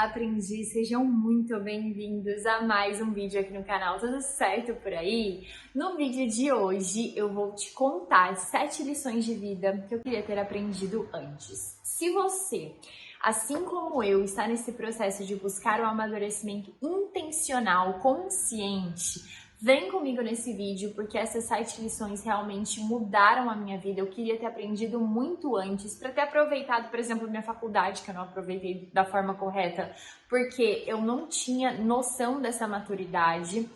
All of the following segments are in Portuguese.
aprendi, sejam muito bem-vindos a mais um vídeo aqui no canal, tudo certo por aí? No vídeo de hoje eu vou te contar 7 lições de vida que eu queria ter aprendido antes. Se você, assim como eu, está nesse processo de buscar um amadurecimento intencional, consciente, vem comigo nesse vídeo, porque essas 7 lições realmente mudaram a minha vida. Eu queria ter aprendido muito antes, para ter aproveitado, por exemplo, minha faculdade, que eu não aproveitei da forma correta, porque eu não tinha noção dessa maturidade.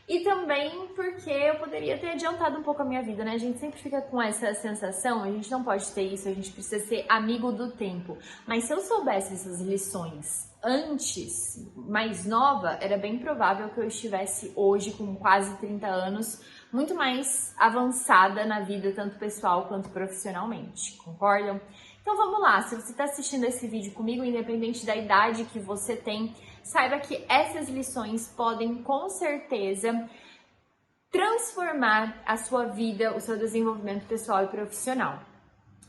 E também porque eu poderia ter adiantado um pouco a minha vida, né? A gente sempre fica com essa sensação, a gente não pode ter isso, a gente precisa ser amigo do tempo. Mas se eu soubesse essas lições antes, mais nova, era bem provável que eu estivesse hoje com quase 30 anos, muito mais avançada na vida, tanto pessoal quanto profissionalmente, concordam? Então vamos lá, se você está assistindo esse vídeo comigo, independente da idade que você tem, saiba que essas lições podem com certeza transformar a sua vida, o seu desenvolvimento pessoal e profissional.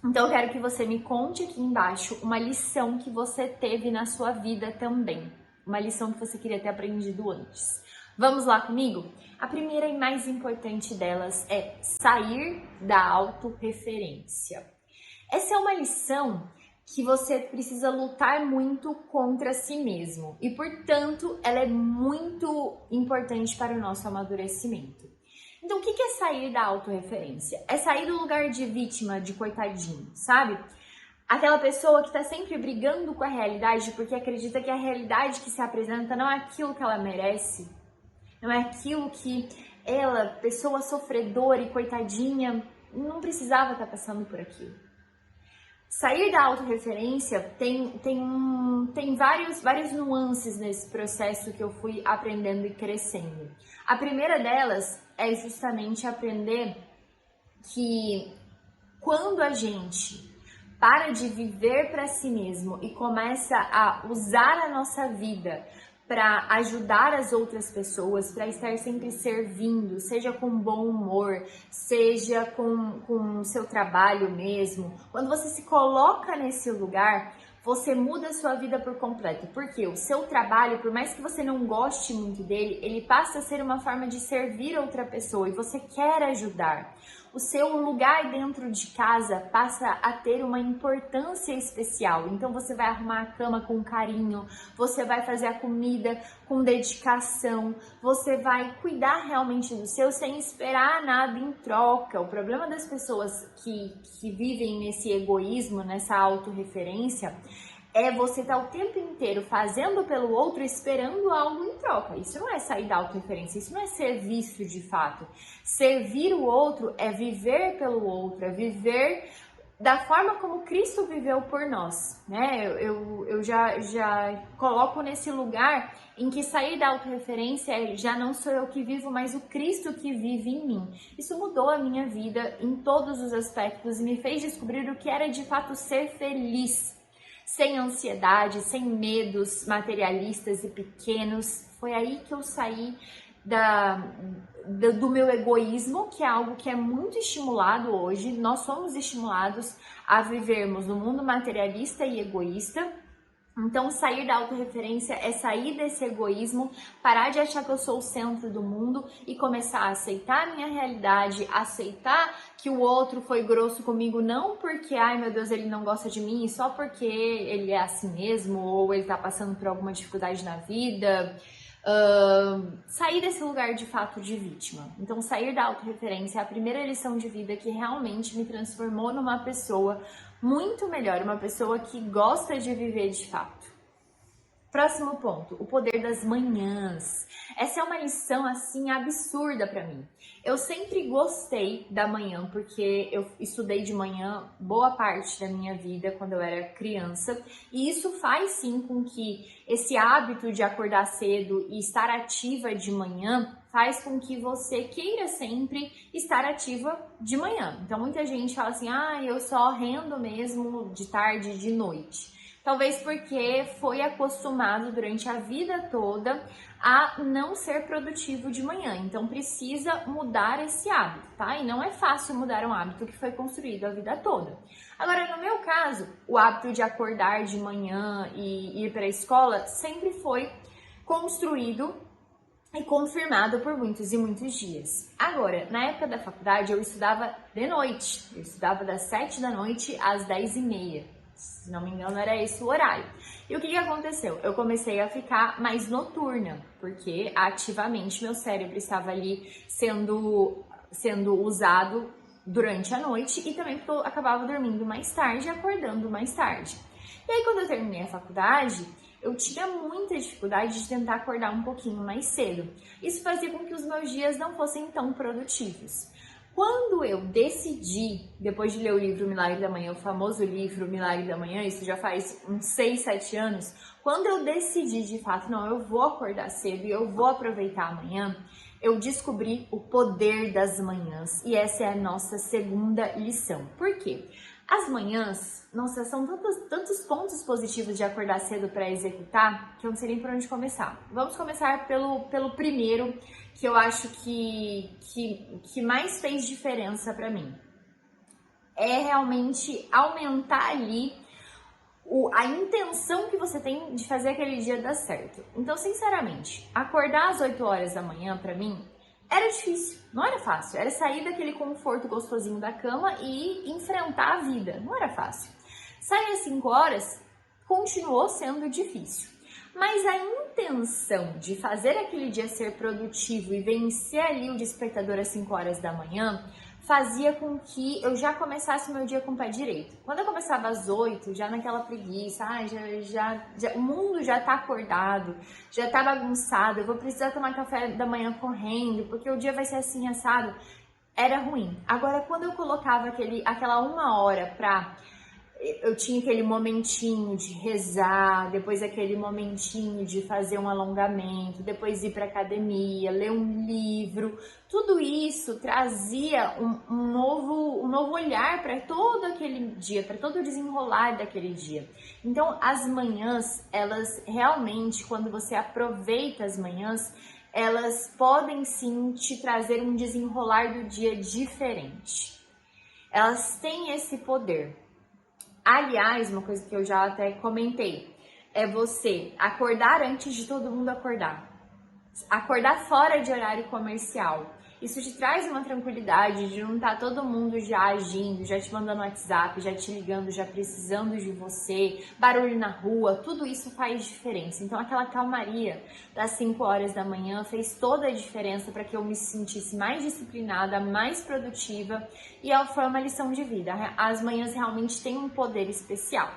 Então eu quero que você me conte aqui embaixo uma lição que você teve na sua vida também, uma lição que você queria ter aprendido antes. Vamos lá comigo? A primeira e mais importante delas é sair da autorreferência. Essa é uma lição que você precisa lutar muito contra si mesmo e, portanto, ela é muito importante para o nosso amadurecimento. Então, o que é sair da autorreferência? É sair do lugar de vítima, de coitadinho, sabe? Aquela pessoa que está sempre brigando com a realidade porque acredita que a realidade que se apresenta não é aquilo que ela merece, não é aquilo que ela, pessoa sofredora e coitadinha, não precisava estar passando por aquilo. Sair da autorreferência tem várias nuances nesse processo que eu fui aprendendo e crescendo. A primeira delas é justamente aprender que quando a gente para de viver para si mesmo e começa a usar a nossa vida para ajudar as outras pessoas, para estar sempre servindo, seja com bom humor, seja com o seu trabalho mesmo. Quando você se coloca nesse lugar, você muda a sua vida por completo, porque o seu trabalho, por mais que você não goste muito dele, ele passa a ser uma forma de servir outra pessoa e você quer ajudar. O seu lugar dentro de casa passa a ter uma importância especial. Então você vai arrumar a cama com carinho, você vai fazer a comida com dedicação, você vai cuidar realmente do seu sem esperar nada em troca. O problema das pessoas que vivem nesse egoísmo, nessa autorreferência, é você estar o tempo inteiro fazendo pelo outro, esperando algo em troca. Isso não é sair da autorreferência, isso não é serviço de fato. Servir o outro é viver pelo outro, é viver da forma como Cristo viveu por nós, né? Eu já coloco nesse lugar em que sair da autorreferência já não sou eu que vivo, mas o Cristo que vive em mim. Isso mudou a minha vida em todos os aspectos e me fez descobrir o que era de fato ser feliz. Sem ansiedade, sem medos materialistas e pequenos. Foi aí que eu saí do meu egoísmo, que é algo que é muito estimulado hoje. Nós somos estimulados a vivermos no mundo materialista e egoísta. Então, sair da autorreferência é sair desse egoísmo, parar de achar que eu sou o centro do mundo e começar a aceitar a minha realidade, aceitar que o outro foi grosso comigo não porque, ai meu Deus, ele não gosta de mim, só porque ele é assim mesmo ou ele tá passando por alguma dificuldade na vida. Sair desse lugar de fato de vítima. Então, sair da autorreferência é a primeira lição de vida que realmente me transformou numa pessoa muito melhor, uma pessoa que gosta de viver de fato. Próximo ponto, o poder das manhãs. Essa é uma lição assim absurda para mim. Eu sempre gostei da manhã porque eu estudei de manhã boa parte da minha vida quando eu era criança, e isso faz sim com que esse hábito de acordar cedo e estar ativa de manhã faz com que você queira sempre estar ativa de manhã. Então muita gente fala assim: "Ah, eu só rendo mesmo de tarde e de noite". Talvez porque foi acostumado durante a vida toda a não ser produtivo de manhã. Então precisa mudar esse hábito, tá? E não é fácil mudar um hábito que foi construído a vida toda. Agora, no meu caso, o hábito de acordar de manhã e ir para a escola sempre foi construído e confirmado por muitos e muitos dias. Agora, na época da faculdade, eu estudava de noite. Eu estudava das 7 da noite às 10h30. Se não me engano, era esse o horário. E o que aconteceu? Eu comecei a ficar mais noturna, porque ativamente meu cérebro estava ali sendo usado durante a noite e também porque eu acabava dormindo mais tarde e acordando mais tarde. E aí, quando eu terminei a faculdade, eu tinha muita dificuldade de tentar acordar um pouquinho mais cedo. Isso fazia com que os meus dias não fossem tão produtivos. Quando eu decidi, depois de ler o livro Milagre da Manhã, o famoso livro Milagre da Manhã, isso já faz uns 6, 7 anos, quando eu decidi de fato, não, eu vou acordar cedo e eu vou aproveitar amanhã, eu descobri o poder das manhãs e essa é a nossa segunda lição. Por quê? As manhãs, nossa, são tantos pontos positivos de acordar cedo para executar que eu não sei nem por onde começar. Vamos começar pelo primeiro, que eu acho que mais fez diferença para mim. É realmente aumentar ali a intenção que você tem de fazer aquele dia dar certo. Então, sinceramente, acordar às 8 horas da manhã para mim era difícil, não era fácil. Era sair daquele conforto gostosinho da cama e enfrentar a vida, não era fácil. Sair às 5 horas continuou sendo difícil. Mas a intenção de fazer aquele dia ser produtivo e vencer ali o despertador às 5 horas da manhã fazia com que eu já começasse o meu dia com o pé direito. Quando eu começava às 8, já naquela preguiça, o mundo já tá acordado, já tá bagunçado, eu vou precisar tomar café da manhã correndo, porque o dia vai ser assim assado, era ruim. Agora, quando eu colocava aquela 1 hora eu tinha aquele momentinho de rezar, depois aquele momentinho de fazer um alongamento, depois ir para academia, ler um livro. Tudo isso trazia um novo olhar para todo aquele dia, para todo o desenrolar daquele dia. Então, as manhãs, elas realmente, quando você aproveita as manhãs, elas podem sim te trazer um desenrolar do dia diferente. Elas têm esse poder. Aliás, uma coisa que eu já até comentei, é você acordar antes de todo mundo acordar. Acordar fora de horário comercial. Isso te traz uma tranquilidade de não estar todo mundo já agindo, já te mandando WhatsApp, já te ligando, já precisando de você, barulho na rua, tudo isso faz diferença. Então aquela calmaria das 5 horas da manhã fez toda a diferença para que eu me sentisse mais disciplinada, mais produtiva e foi uma lição de vida. As manhãs realmente têm um poder especial,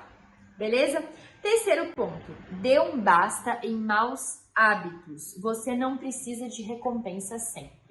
beleza? Terceiro ponto, dê um basta em maus hábitos. Você não precisa de recompensa sempre.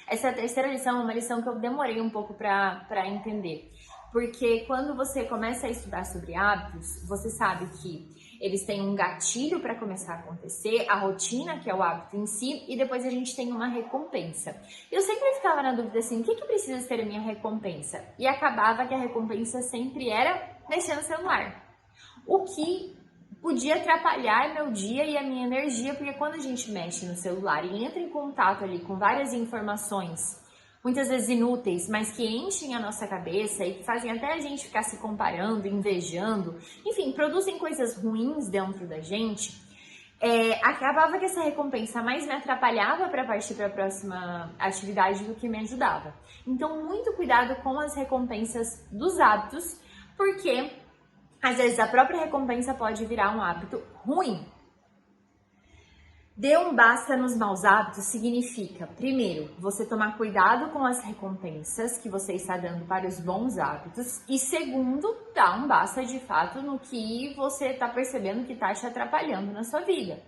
Essa terceira lição é uma lição que eu demorei um pouco para entender. Porque quando você começa a estudar sobre hábitos, você sabe que eles têm um gatilho para começar a acontecer, a rotina, que é o hábito em si, e depois a gente tem uma recompensa. Eu sempre ficava na dúvida assim, o que precisa ter a minha recompensa? E acabava que a recompensa sempre era mexer no celular. O que podia atrapalhar meu dia e a minha energia, porque quando a gente mexe no celular e entra em contato ali com várias informações, muitas vezes inúteis, mas que enchem a nossa cabeça e que fazem até a gente ficar se comparando, invejando, enfim, produzem coisas ruins dentro da gente, acabava que essa recompensa mais me atrapalhava para partir para a próxima atividade do que me ajudava. Então, muito cuidado com as recompensas dos hábitos, porque às vezes a própria recompensa pode virar um hábito ruim. Dê um basta nos maus hábitos significa, primeiro, você tomar cuidado com as recompensas que você está dando para os bons hábitos e segundo, dar um basta de fato no que você está percebendo que está te atrapalhando na sua vida.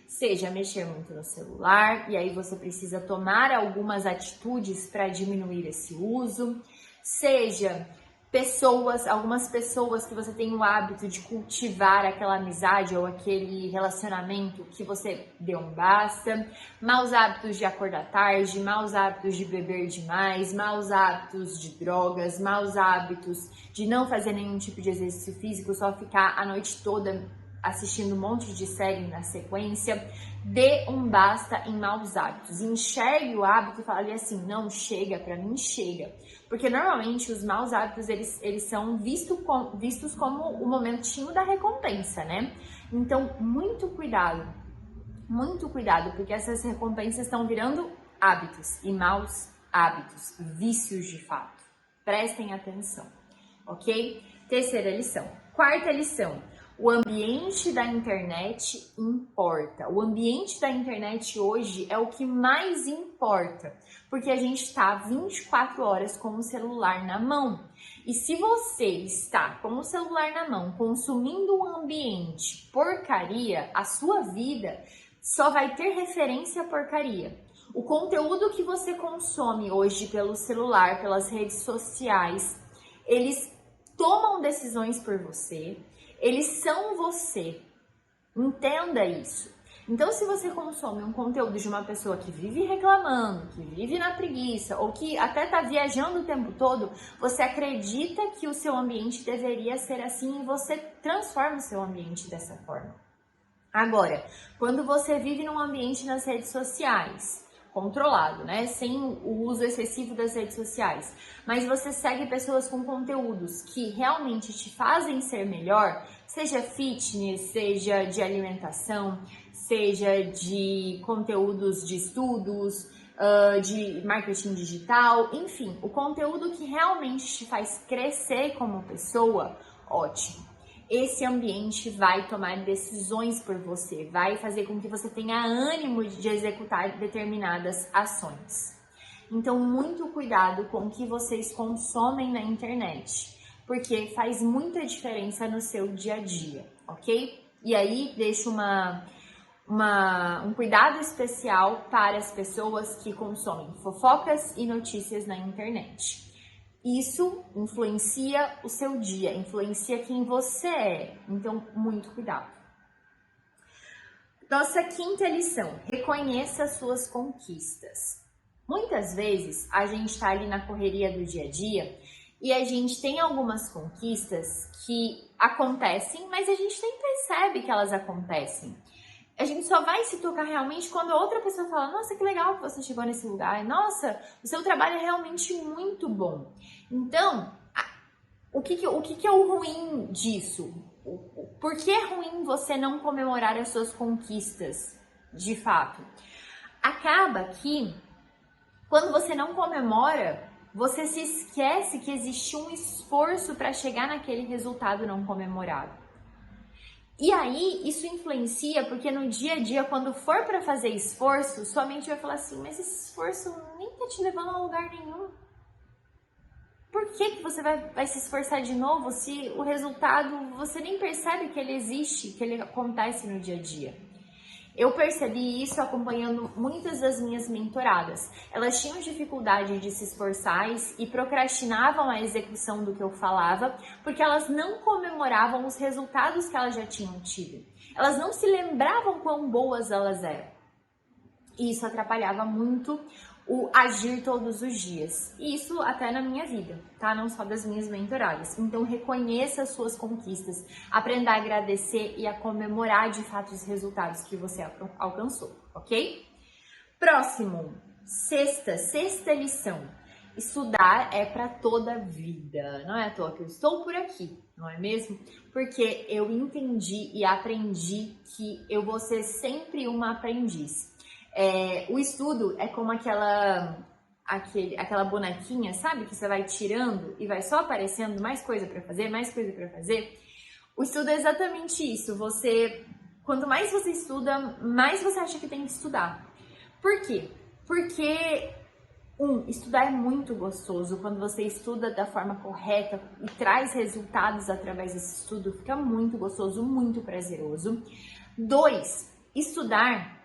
Seja mexer muito no celular e aí você precisa tomar algumas atitudes para diminuir esse uso, seja Pessoas, algumas pessoas que você tem o hábito de cultivar aquela amizade ou aquele relacionamento que você deu um basta, maus hábitos de acordar tarde, maus hábitos de beber demais, maus hábitos de drogas, maus hábitos de não fazer nenhum tipo de exercício físico, só ficar a noite toda assistindo um monte de série na sequência. Dê um basta em maus hábitos, enxergue o hábito e fale assim, não, chega, pra mim chega. Porque normalmente os maus hábitos, eles são vistos como o momentinho da recompensa, né? Então, muito cuidado, porque essas recompensas estão virando hábitos e maus hábitos, vícios de fato. Prestem atenção, ok? Terceira lição. Quarta lição. O ambiente da internet importa. O ambiente da internet hoje é o que mais importa, porque a gente está 24 horas com o celular na mão. E se você está com o celular na mão, consumindo um ambiente porcaria, a sua vida só vai ter referência a porcaria. O conteúdo que você consome hoje pelo celular, pelas redes sociais, eles tomam decisões por você. Eles são você. Entenda isso. Então, se você consome um conteúdo de uma pessoa que vive reclamando, que vive na preguiça, ou que até tá viajando o tempo todo, você acredita que o seu ambiente deveria ser assim e você transforma o seu ambiente dessa forma. Agora, quando você vive num ambiente nas redes sociais, controlado, né? Sem o uso excessivo das redes sociais, mas você segue pessoas com conteúdos que realmente te fazem ser melhor, seja fitness, seja de alimentação, seja de conteúdos de estudos, de marketing digital, enfim, o conteúdo que realmente te faz crescer como pessoa, ótimo. Esse ambiente vai tomar decisões por você, vai fazer com que você tenha ânimo de executar determinadas ações. Então, muito cuidado com o que vocês consomem na internet, porque faz muita diferença no seu dia a dia, ok? E aí, deixo um cuidado especial para as pessoas que consomem fofocas e notícias na internet. Isso influencia o seu dia, influencia quem você é. Então, muito cuidado. Nossa quinta lição: reconheça suas conquistas. Muitas vezes a gente está ali na correria do dia a dia e a gente tem algumas conquistas que acontecem, mas a gente nem percebe que elas acontecem. A gente só vai se tocar realmente quando a outra pessoa fala, nossa, que legal que você chegou nesse lugar, nossa, o seu trabalho é realmente muito bom. Então, o que é o ruim disso? Por que é ruim você não comemorar as suas conquistas, de fato? Acaba que, quando você não comemora, você se esquece que existe um esforço para chegar naquele resultado não comemorado. E aí, isso influencia porque no dia a dia, quando for para fazer esforço, sua mente vai falar assim, mas esse esforço nem tá te levando a lugar nenhum. Por que você vai se esforçar de novo se o resultado, você nem percebe que ele existe, que ele acontece no dia a dia? Eu percebi isso acompanhando muitas das minhas mentoradas. Elas tinham dificuldade de se esforçar e procrastinavam a execução do que eu falava, porque elas não comemoravam os resultados que elas já tinham tido. Elas não se lembravam quão boas elas eram. E isso atrapalhava muito o agir todos os dias. E isso até na minha vida, tá? Não só das minhas mentoradas. Então, reconheça as suas conquistas, aprenda a agradecer e a comemorar de fato os resultados que você alcançou, ok? Próximo, sexta lição. Estudar é para toda a vida. Não é à toa que eu estou por aqui, não é mesmo? Porque eu entendi e aprendi que eu vou ser sempre uma aprendiz. O estudo é como aquela bonequinha, sabe? Que você vai tirando e vai só aparecendo mais coisa para fazer, mais coisa para fazer. O estudo é exatamente isso. Quanto mais você estuda, mais você acha que tem que estudar. Por quê? Porque, estudar é muito gostoso. Quando você estuda da forma correta e traz resultados através desse estudo, fica muito gostoso, muito prazeroso. 2, estudar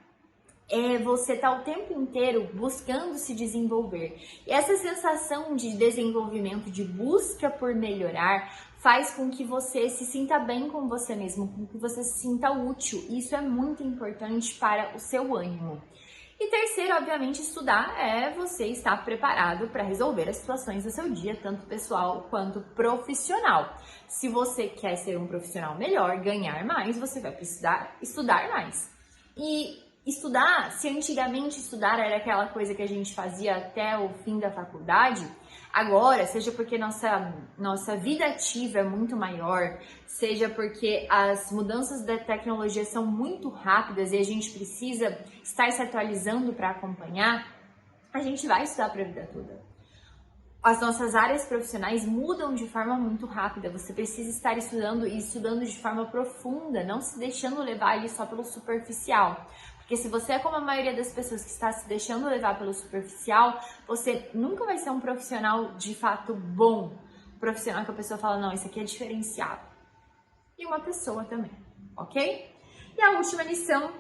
você tá o tempo inteiro buscando se desenvolver. E essa sensação de desenvolvimento, de busca por melhorar, faz com que você se sinta bem com você mesmo, com que você se sinta útil. E isso é muito importante para o seu ânimo. E terceiro, obviamente, estudar é você estar preparado para resolver as situações do seu dia, tanto pessoal quanto profissional. Se você quer ser um profissional melhor, ganhar mais, você vai precisar estudar mais. E estudar, se antigamente estudar era aquela coisa que a gente fazia até o fim da faculdade, agora, seja porque nossa vida ativa é muito maior, seja porque as mudanças da tecnologia são muito rápidas e a gente precisa estar se atualizando para acompanhar, a gente vai estudar para a vida toda. As nossas áreas profissionais mudam de forma muito rápida, você precisa estar estudando e estudando de forma profunda, não se deixando levar ali só pelo superficial. Porque se você é como a maioria das pessoas que está se deixando levar pelo superficial, você nunca vai ser um profissional de fato bom. Um profissional que a pessoa fala, não, isso aqui é diferenciado. E uma pessoa também, ok? E a última lição,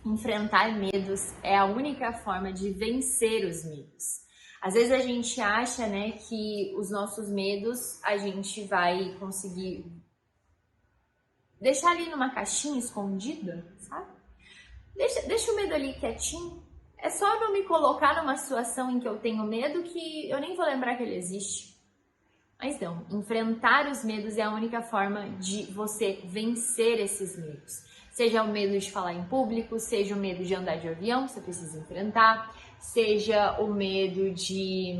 enfrentar medos é a única forma de vencer os medos. Às vezes a gente acha, né, que os nossos medos a gente vai conseguir deixar ali numa caixinha escondida, sabe? Deixa o medo ali quietinho. É só eu não me colocar numa situação em que eu tenho medo que eu nem vou lembrar que ele existe. Mas não, enfrentar os medos é a única forma de você vencer esses medos. Seja o medo de falar em público, seja o medo de andar de avião, você precisa enfrentar. Seja o medo de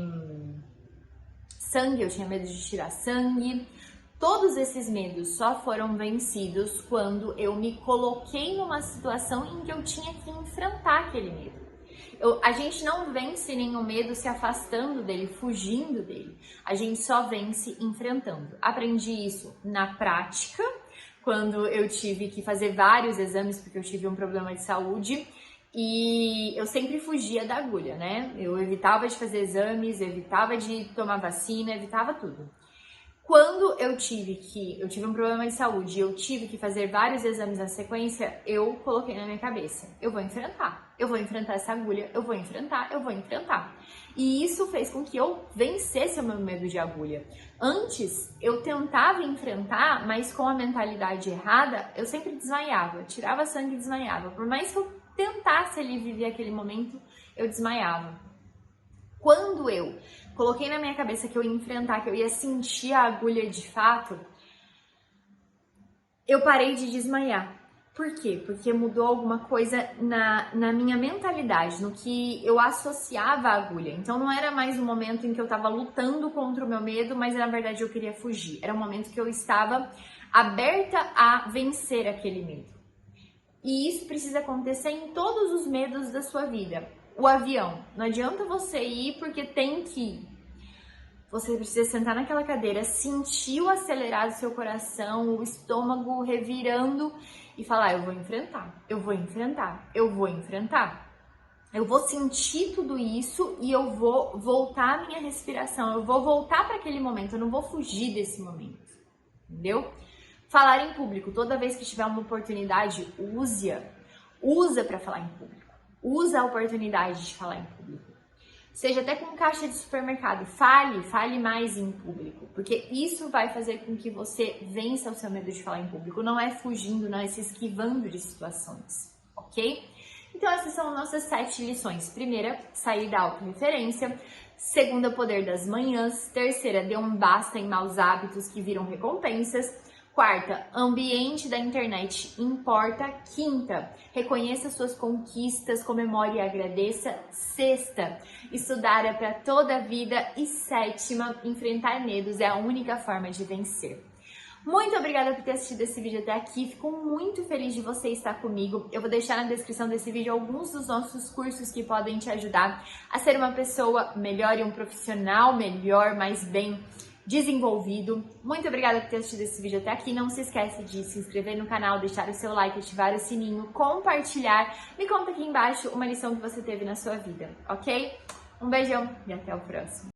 sangue, eu tinha medo de tirar sangue. Todos esses medos só foram vencidos quando eu me coloquei numa situação em que eu tinha que enfrentar aquele medo. A gente não vence nenhum medo se afastando dele, fugindo dele. A gente só vence enfrentando. Aprendi isso na prática, quando eu tive que fazer vários exames porque eu tive um problema de saúde. E eu sempre fugia da agulha, né? Eu evitava de fazer exames, evitava de tomar vacina, evitava tudo. Quando eu tive um problema de saúde e eu tive que fazer vários exames na sequência, eu coloquei na minha cabeça, eu vou enfrentar essa agulha, eu vou enfrentar. E isso fez com que eu vencesse o meu medo de agulha. Antes, eu tentava enfrentar, mas com a mentalidade errada, eu sempre desmaiava, tirava sangue e desmaiava. Por mais que eu tentasse ali viver aquele momento, eu desmaiava. Quando eu coloquei na minha cabeça que eu ia enfrentar, que eu ia sentir a agulha de fato, eu parei de desmaiar. Por quê? Porque mudou alguma coisa na minha mentalidade, no que eu associava à agulha. Então não era mais um momento em que eu estava lutando contra o meu medo, mas na verdade eu queria fugir. Era um momento que eu estava aberta a vencer aquele medo. E isso precisa acontecer em todos os medos da sua vida. O avião, não adianta você ir porque tem que ir. Você precisa sentar naquela cadeira, sentir o acelerar do seu coração, o estômago revirando e falar, eu vou enfrentar. Eu vou sentir tudo isso e eu vou voltar a minha respiração, eu vou voltar para aquele momento, eu não vou fugir desse momento, entendeu? Falar em público, toda vez que tiver uma oportunidade, usa para falar em público. Usa a oportunidade de falar em público. Seja até com caixa de supermercado, fale mais em público, porque isso vai fazer com que você vença o seu medo de falar em público. Não é fugindo, não é se esquivando de situações, ok? Então essas são nossas 7 lições. Primeira, sair da autorreferência. Segunda, poder das manhãs. Terceira, dê um basta em maus hábitos que viram recompensas. Quarta, ambiente da internet importa. Quinta, reconheça suas conquistas, comemore e agradeça. Sexta, estudar é para toda a vida. E sétima, enfrentar medos é a única forma de vencer. Muito obrigada por ter assistido esse vídeo até aqui, fico muito feliz de você estar comigo. Eu vou deixar na descrição desse vídeo alguns dos nossos cursos que podem te ajudar a ser uma pessoa melhor e um profissional melhor, mais bem desenvolvido. Muito obrigada por ter assistido esse vídeo até aqui. Não se esquece de se inscrever no canal, deixar o seu like, ativar o sininho, compartilhar. Me conta aqui embaixo uma lição que você teve na sua vida, ok? Um beijão e até o próximo.